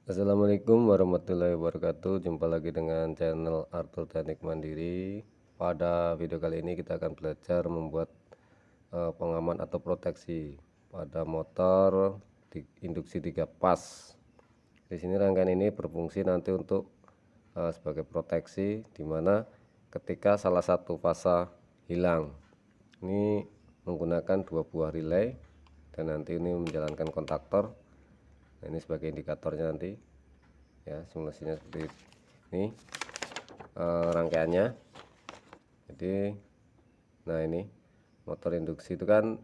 Assalamualaikum warahmatullahi wabarakatuh. Jumpa lagi dengan channel Arthur Teknik Mandiri. Pada video kali ini kita akan belajar membuat pengaman atau proteksi pada motor induksi 3 pas. Di sini rangkaian ini berfungsi nanti untuk sebagai proteksi, di mana ketika salah satu fasa hilang, ini menggunakan dua buah relay dan nanti ini menjalankan kontaktor. Nah, ini sebagai indikatornya nanti ya, simulasinya seperti ini rangkaiannya. Jadi nah ini motor induksi itu kan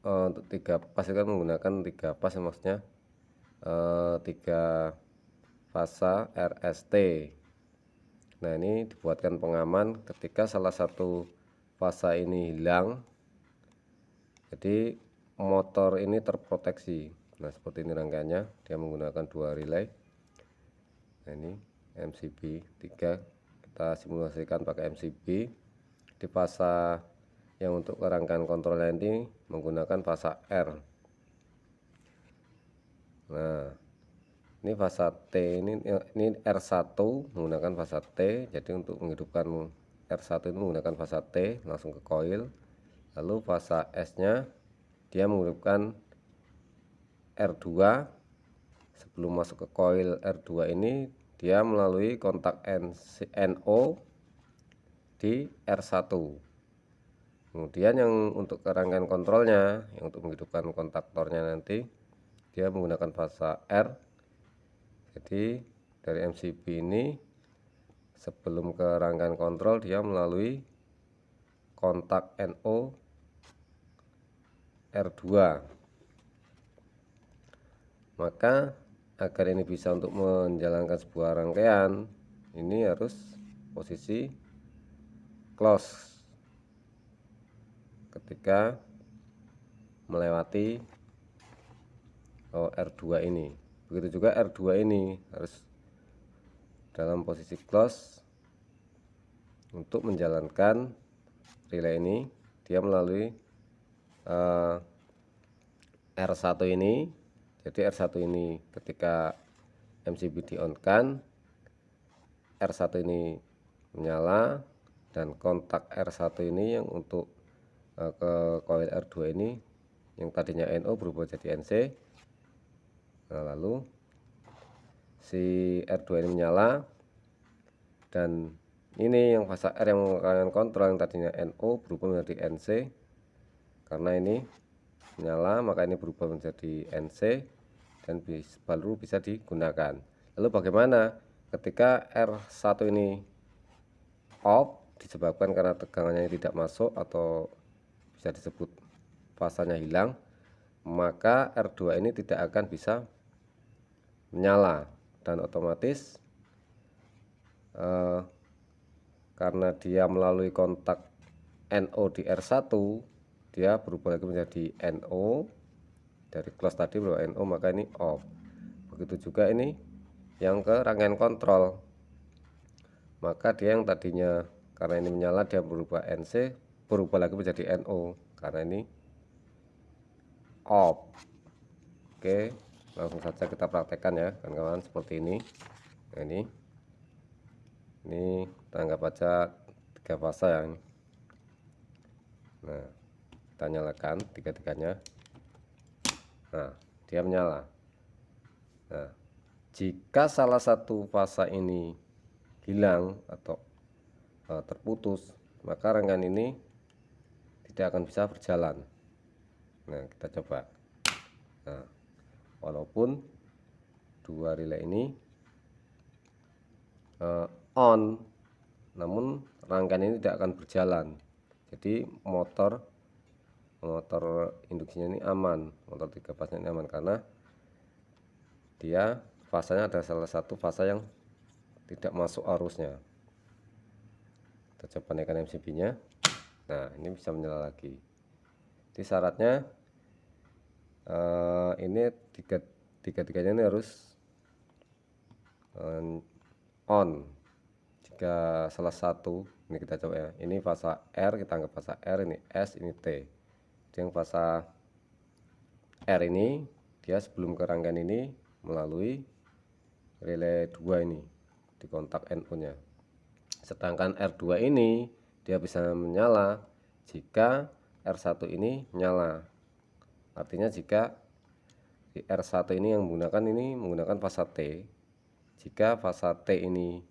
untuk 3 pas itu kan menggunakan 3 pas, maksudnya 3 fasa RST. Nah, ini dibuatkan pengaman ketika salah satu fasa ini hilang, jadi motor ini terproteksi. Nah, seperti ini rangkaiannya, dia menggunakan dua relay. Nah, ini MCB 3, kita simulasikan pakai MCB di fasa yang untuk rangkaian kontrolnya ini menggunakan fasa R. Nah, ini fasa T, ini R1 menggunakan fasa T. Jadi untuk menghidupkan R1 ini menggunakan fasa T langsung ke koil. Lalu fasa S nya dia menghidupkan R2. Sebelum masuk ke koil R2 ini dia melalui kontak NO di R1. Kemudian yang untuk rangkaian kontrolnya, yang untuk menghidupkan kontaktornya nanti dia menggunakan fasa R. Jadi dari MCB ini sebelum ke rangkaian kontrol dia melalui kontak NO R2. Maka agar ini bisa untuk menjalankan sebuah rangkaian, ini harus posisi close ketika melewati R2 ini. Begitu juga R2 ini harus dalam posisi close untuk menjalankan relay ini. Dia melalui R1 ini. Jadi R1 ini ketika MCB di on kan, R1 ini menyala, dan kontak R1 ini yang untuk ke koil R2 ini yang tadinya NO berubah jadi NC. Nah, lalu si R2 ini menyala, dan ini yang fasa R yang menggunakan kontrol yang tadinya NO berubah menjadi NC. Karena ini menyala, maka ini berubah menjadi NC dan baru bisa digunakan. Lalu bagaimana ketika R1 ini off disebabkan karena tegangannya tidak masuk atau bisa disebut fasanya hilang, maka R2 ini tidak akan bisa menyala, dan otomatis karena dia melalui kontak NO di R1, dia berubah lagi menjadi NO. Dari close tadi berubah NO, maka ini off. Begitu juga ini yang ke rangkaian kontrol, maka dia yang tadinya karena ini menyala dia berubah NC, berubah lagi menjadi NO karena ini off. Oke, langsung saja kita praktekkan ya kawan-kawan, seperti ini. Nah, ini kita anggap aja 3 fasa ya. Nah, kita nyalakan tiga-tiganya. Nah, dia menyala. Nah, jika salah satu fasa ini hilang atau terputus, maka rangkaian ini tidak akan bisa berjalan. Nah, kita coba. Nah, walaupun dua relay ini on, namun rangkaian ini tidak akan berjalan. Jadi motor induksinya ini aman, motor 3 pasnya ini aman, karena dia fasanya ada salah satu fasa yang tidak masuk arusnya. Kita coba naikkan MCB nya. Nah, ini bisa menyala lagi. Jadi syaratnya ini tiga-tiganya ini harus on. Jika salah satu, ini kita coba ya, ini fasa R, kita anggap fasa R, ini S, ini T. Yang fasa R ini dia sebelum ke rangkaian ini melalui relay 2 ini di kontak NO nya. Sedangkan R2 ini dia bisa menyala jika R1 ini menyala. Artinya jika di R1 ini yang menggunakan fasa T, jika fasa T ini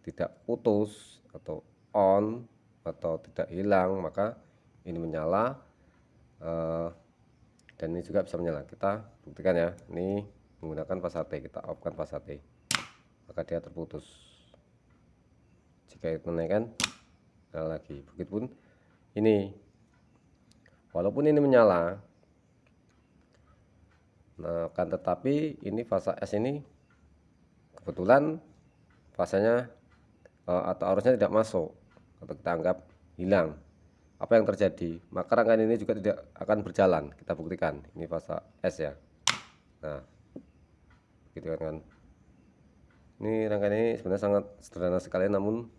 tidak putus atau on atau tidak hilang, maka ini menyala, dan ini juga bisa menyala. Kita buktikan ya, ini menggunakan fasa T, kita off-kan fasa T, maka dia terputus. Jika itu menaikkan, nyala lagi. Begitupun ini, walaupun ini menyala, nah kan tetapi ini fasa S ini kebetulan fasanya atau arusnya tidak masuk, atau kita anggap hilang. Apa yang terjadi? Maka rangkaian ini juga tidak akan berjalan. Kita buktikan, ini fasa S ya. Nah, gitu kan. Ini rangkaian ini sebenarnya sangat sederhana sekali, namun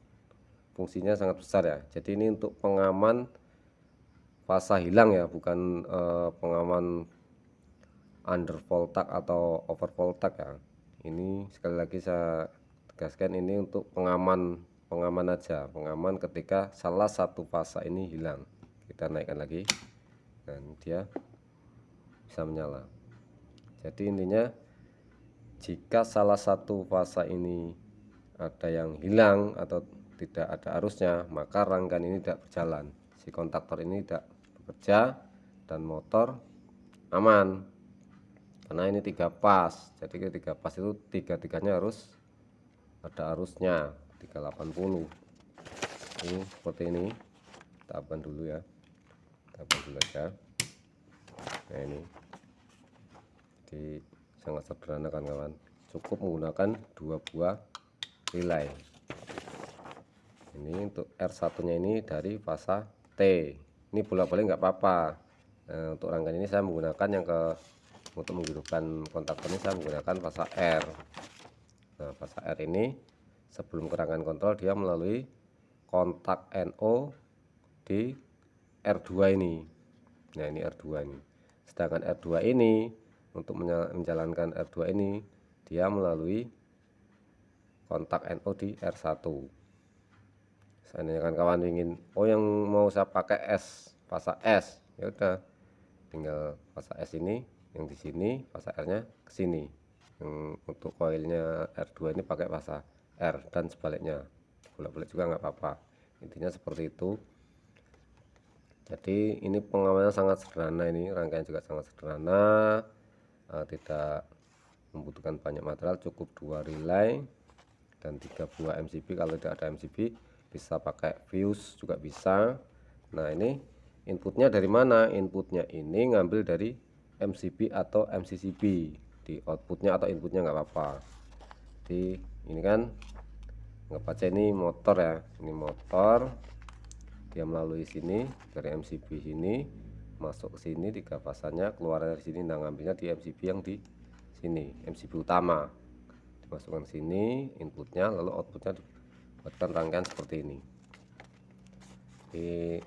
fungsinya sangat besar ya. Jadi ini untuk pengaman fasa hilang ya, bukan pengaman under voltage atau over voltage ya. Ini sekali lagi saya tegaskan, ini untuk pengaman aja, pengaman ketika salah satu fasa ini hilang. Kita naikkan lagi dan dia bisa menyala. Jadi intinya, jika salah satu fasa ini ada yang hilang atau tidak ada arusnya, maka rangkaian ini tidak berjalan, si kontaktor ini tidak bekerja, dan motor aman. Karena ini 3 pas, jadi ketiga pas itu tiga-tiganya harus ada arusnya 380. Ini seperti ini, tahapan dulu ya, tahapan dulu aja. Nah ini, jadi sangat sederhana kan kawan, cukup menggunakan 2 buah relay. Ini untuk R1 nya ini dari fasa T, ini bolak-balik nggak apa-apa. Nah, untuk rangkaian ini saya menggunakan yang untuk menghidupkan kontaktor ini saya menggunakan fasa R. Nah, fasa R ini sebelum ke rangkaian kontrol dia melalui kontak NO di R2 ini. Nah, ini R2 ini. Sedangkan R2 ini untuk menjalankan R2 ini dia melalui kontak NO di R1. Seandainya kan kawan ingin, yang mau saya pakai S, fasa S, ya udah tinggal fasa S ini yang di sini, fasa R-nya ke sini. Yang untuk koilnya R2 ini pakai fasa R dan sebaliknya. Bolak-balik juga nggak apa-apa. Intinya seperti itu. Jadi ini pengamannya sangat sederhana, ini rangkaian juga sangat sederhana, tidak membutuhkan banyak material, cukup 2 relay dan 3 buah MCB. Kalau tidak ada MCB bisa pakai fuse juga bisa. Nah, ini inputnya dari mana? Inputnya ini ngambil dari MCB atau MCCB, di outputnya atau inputnya nggak apa-apa. Jadi ini kan nggak aja, ini motor ya, ini motor, dia melalui sini dari MCB sini masuk ke sini 3 fasanya, keluar dari sini. Nah, ngambilnya di MCB yang di sini, MCB utama, dimasukkan sini inputnya, lalu outputnya buatkan rangkaian seperti ini. Jadi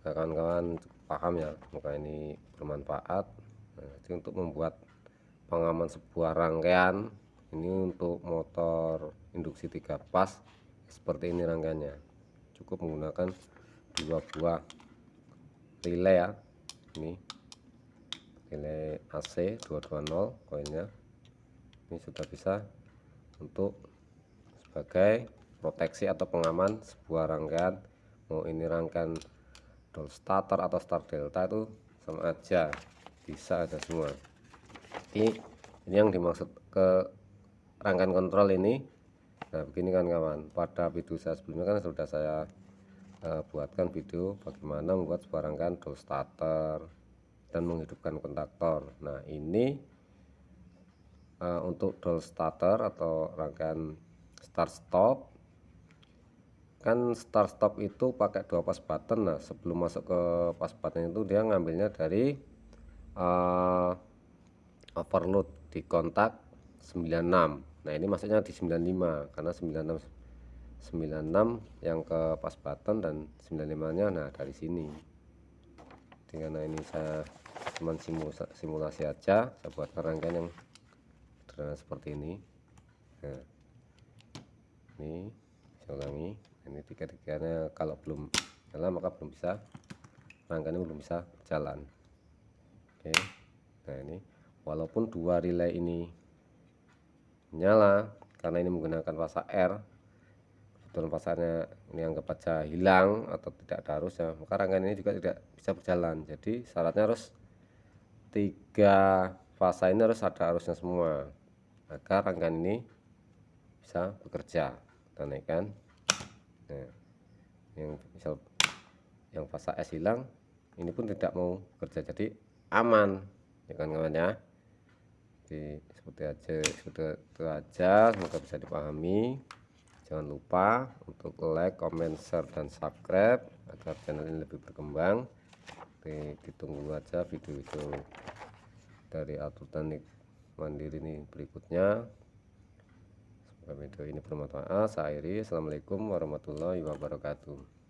kawan-kawan paham ya, maka ini bermanfaat. Nah, jadi untuk membuat pengaman sebuah rangkaian ini untuk motor induksi 3 pas seperti ini rangkaiannya, cukup menggunakan 2 buah relay ya. Ini relay AC 220 koilnya, ini sudah bisa untuk sebagai proteksi atau pengaman sebuah rangkaian. Mau ini rangkaian doll starter atau start delta itu sama aja, bisa ada semua. Ini yang dimaksud ke rangkaian kontrol ini. Nah, begini kan kawan, pada video saya sebelumnya kan sudah saya buatkan video bagaimana membuat sebuah rangkaian doll starter dan menghidupkan kontaktor. Nah, ini untuk doll starter atau rangkaian start stop, kan start stop itu pakai 2 pas button. Nah, sebelum masuk ke pas button itu dia ngambilnya dari overload di kontak 96. Nah, ini maksudnya di 95 karena 96 yang ke pas button dan 95 nya nah dari sini. Karena ini saya cuman simulasi aja, saya buatkan rangkaian yang sederhana seperti ini. Nah, ini saya ulangi, ini tiga-tiganya kalau belum nyala maka belum bisa, rangka ini belum bisa berjalan. Oke, nah ini walaupun dua relay ini nyala karena ini menggunakan fasa R, kebetulan fasanya ini anggap aja hilang atau tidak ada arusnya, maka rangkaian ini juga tidak bisa berjalan. Jadi syaratnya harus tiga fasa ini harus ada arusnya semua agar rangkaian ini bisa bekerja. Kita naikkan. Nah, yang misal yang fasa S hilang, ini pun tidak mau kerja, jadi aman ya kan kawan ya. Jadi seperti itu aja, semoga bisa dipahami. Jangan lupa untuk like, comment, share, dan subscribe agar channel ini lebih berkembang. Ditunggu aja video-video dari Auto Teknik Mandiri ini berikutnya. Semoga video ini bermanfaat. Saya akhiri. Assalamualaikum warahmatullahi wabarakatuh.